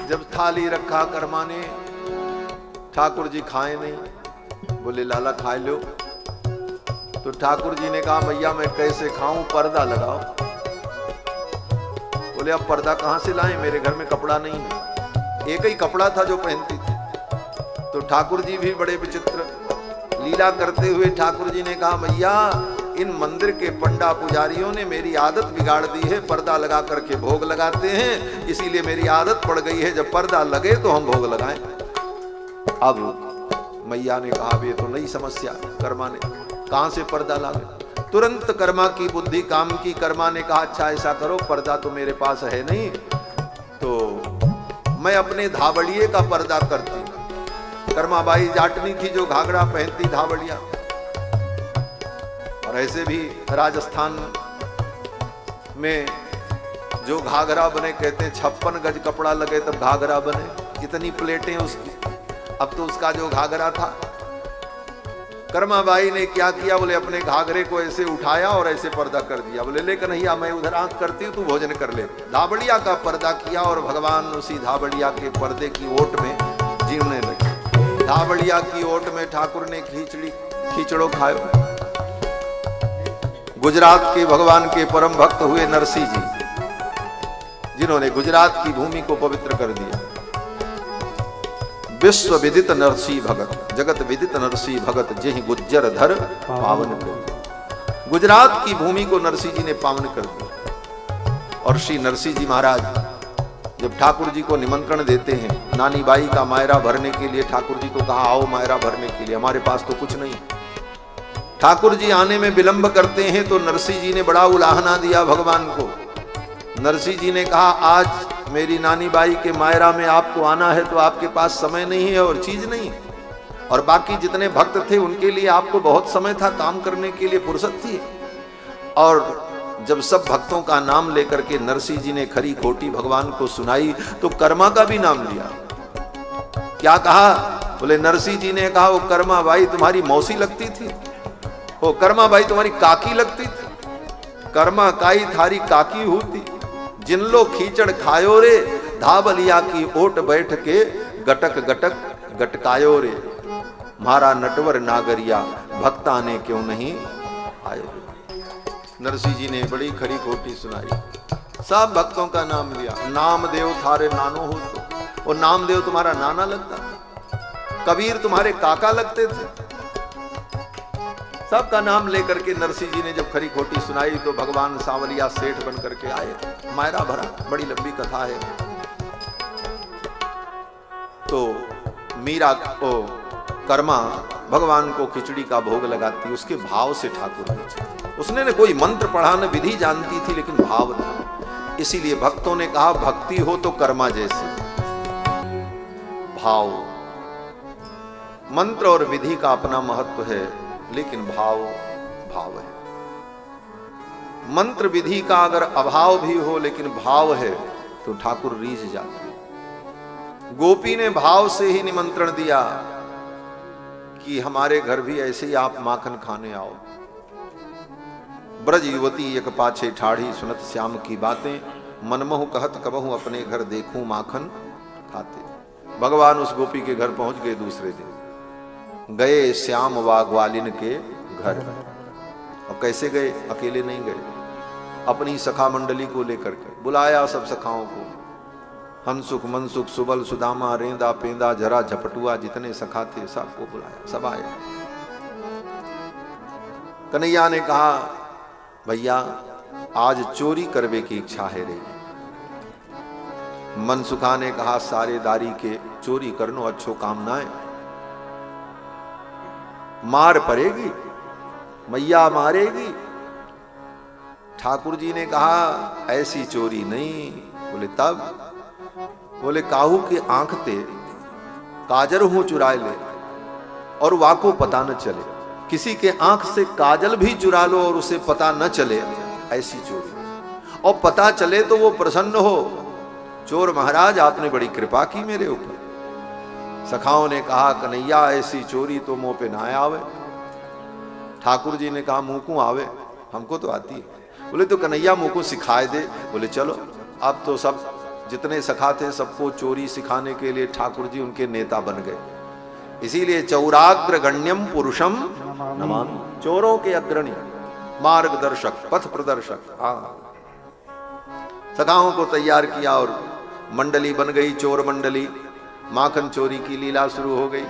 जब थाली रखा कर्मा ने, ठाकुर जी खाए नहीं, बोले लाला खा लो। तो ठाकुर जी ने कहा भैया मैं कैसे खाऊं, पर्दा लगाओ। बोले अब पर्दा कहां से लाएं, मेरे घर में कपड़ा नहीं है। एक ही कपड़ा था जो पहनती थी। तो ठाकुर जी भी बड़े विचित्र लीला करते हुए ठाकुर जी ने कहा भैया इन मंदिर के पंडा पुजारियों ने मेरी आदत बिगाड़ दी है, पर्दा लगा करके भोग लगाते हैं, इसीलिए मेरी आदत पड़ गई है, जब पर्दा लगे तो हम भोग लगाएं। अब मैया ने कहा ये तो नई समस्या। कर्मा ने कहां से पर्दा लावे, तुरंत कर्मा की बुद्धि काम की। कर्मा ने कहा अच्छा ऐसा करो, पर्दा तो मेरे पास है नहीं, तो मैं अपने धावड़िए का पर्दा करती। कर्मा बाई जाटनी थी जो घाघरा पहनती धावड़िया, और ऐसे भी राजस्थान में जो घाघरा बने कहते हैं 56 गज कपड़ा लगे तब घाघरा बने, इतनी प्लेटें उसकी। अब तो उसका जो घाघरा था, कर्माबाई ने क्या किया, बोले अपने घाघरे को ऐसे उठाया और ऐसे पर्दा कर दिया। बोले ले कन्हैया मैं उधर आंख करती हूँ, तू भोजन कर ले। धावड़िया का पर्दा किया और भगवान उसी धावड़िया के पर्दे की ओट में जीवने लगे। धावड़िया की ओट में ठाकुर ने खिचड़ो खायो। गुजरात के भगवान के परम भक्त हुए नरसिंह जी, जिन्होंने गुजरात की भूमि को पवित्र कर दिया। विश्व विदित नरसिंह भगत, जगत विदित नरसिंह भगत, जेहि गुज्जर धर पावन कर। गुजरात की भूमि को नरसिंह जी ने पावन कर दिया। और श्री नरसिंह जी महाराज जब ठाकुर जी को निमंत्रण देते हैं, नानी बाई का मायरा भरने के लिए ठाकुर जी को कहा आओ मायरा भरने के लिए, हमारे पास तो कुछ नहीं। ठाकुर जी आने में विलंब करते हैं तो नरसिंह जी ने बड़ा उलाहना दिया भगवान को। नरसिंह जी ने कहा आज मेरी नानी बाई के मायरा में आपको आना है तो आपके पास समय नहीं है और चीज नहीं, और बाकी जितने भक्त थे उनके लिए आपको बहुत समय था, काम करने के लिए फुर्सत थी। और जब सब भक्तों का नाम लेकर के नरसिंह जी ने खरी खोटी भगवान को सुनाई तो कर्मा का भी नाम लिया। क्या कहा, बोले नरसिंह जी ने कहा वो कर्मा बाई तुम्हारी मौसी लगती थी, वो कर्मा बाई तुम्हारी काकी लगती थी, कर्मा काई थारी काकी होती, जिन लो खींचड़ खायो रे, धावलिया की ओट बैठ के गटक गटक गटकायो रे, मारा नटवर नागरिया भक्ता ने क्यों नहीं आयो। नरसिंह जी ने बड़ी खरी खोटी सुनाई, सब भक्तों का नाम लिया। नामदेव थारे नानो हो, तो वो नामदेव तुम्हारा नाना लगता था, कबीर तुम्हारे काका लगते थे। सबका नाम लेकर के नरसिंह जी ने जब खरी खोटी सुनाई तो भगवान सांवलिया सेठ बन करके आए, मायरा भरा। बड़ी लंबी कथा है। तो मीरा को कर्मा भगवान को खिचड़ी का भोग लगाती, उसके भाव से ठाकुर पूछे। उसने न कोई मंत्र पढ़ा न विधि जानती थी, लेकिन भाव था। इसीलिए भक्तों ने कहा भक्ति हो तो कर्मा जैसे भाव। मंत्र और विधि का अपना महत्व है, लेकिन भाव भाव है। मंत्र विधि का अगर अभाव भी हो लेकिन भाव है तो ठाकुर रीझ जाते हैं। गोपी ने भाव से ही निमंत्रण दिया कि हमारे घर भी ऐसे ही आप माखन खाने आओ। ब्रज युवती एक पाछे ठाढ़ी, सुनत श्याम की बातें, मनमोह कहत कबहू अपने घर देखूं माखन खाते। भगवान उस गोपी के घर पहुंच गए। दूसरे दिन गए श्याम व ग्वालिन के घर। अब कैसे गए, अकेले नहीं गए, अपनी सखा मंडली को लेकर के बुलाया सब सखाओं को। हंसुख मनसुख सुबल सुदामा रेंदा पेंदा जरा झपटुआ, जितने सखा थे सबको बुलाया, सब आए। कन्हैया ने कहा भैया आज चोरी करवे की इच्छा है रे। मनसुखा ने कहा सारे दारी के चोरी करनो अच्छो काम ना है, मार पड़ेगी, मैया मारेगी। ठाकुर जी ने कहा ऐसी चोरी नहीं। बोले तब, बोले काहू की आंख ते काजल हूं चुराए ले और वाको पता न चले। किसी के आंख से काजल भी चुरा लो और उसे पता न चले, ऐसी चोरी। और पता चले तो वो प्रसन्न हो, चोर महाराज आपने बड़ी कृपा की मेरे ऊपर। सखाओं ने कहा कन्हैया ऐसी चोरी तो मुंह पे ना आवे। ठाकुर जी ने कहा मुंह को आवे, हमको तो आती है। बोले तो कन्हैया मुंह को सिखाए दे। बोले चलो अब तो सब जितने सखा थे सबको चोरी सिखाने के लिए ठाकुर जी उनके नेता बन गए। इसीलिए चौराग्र गण्यम पुरुषम नमामि, चोरों के अग्रणी, मार्गदर्शक, पथ प्रदर्शक। सखाओं को तैयार किया और मंडली बन गई, चोर मंडली। माखन चोरी की लीला शुरू हो गई।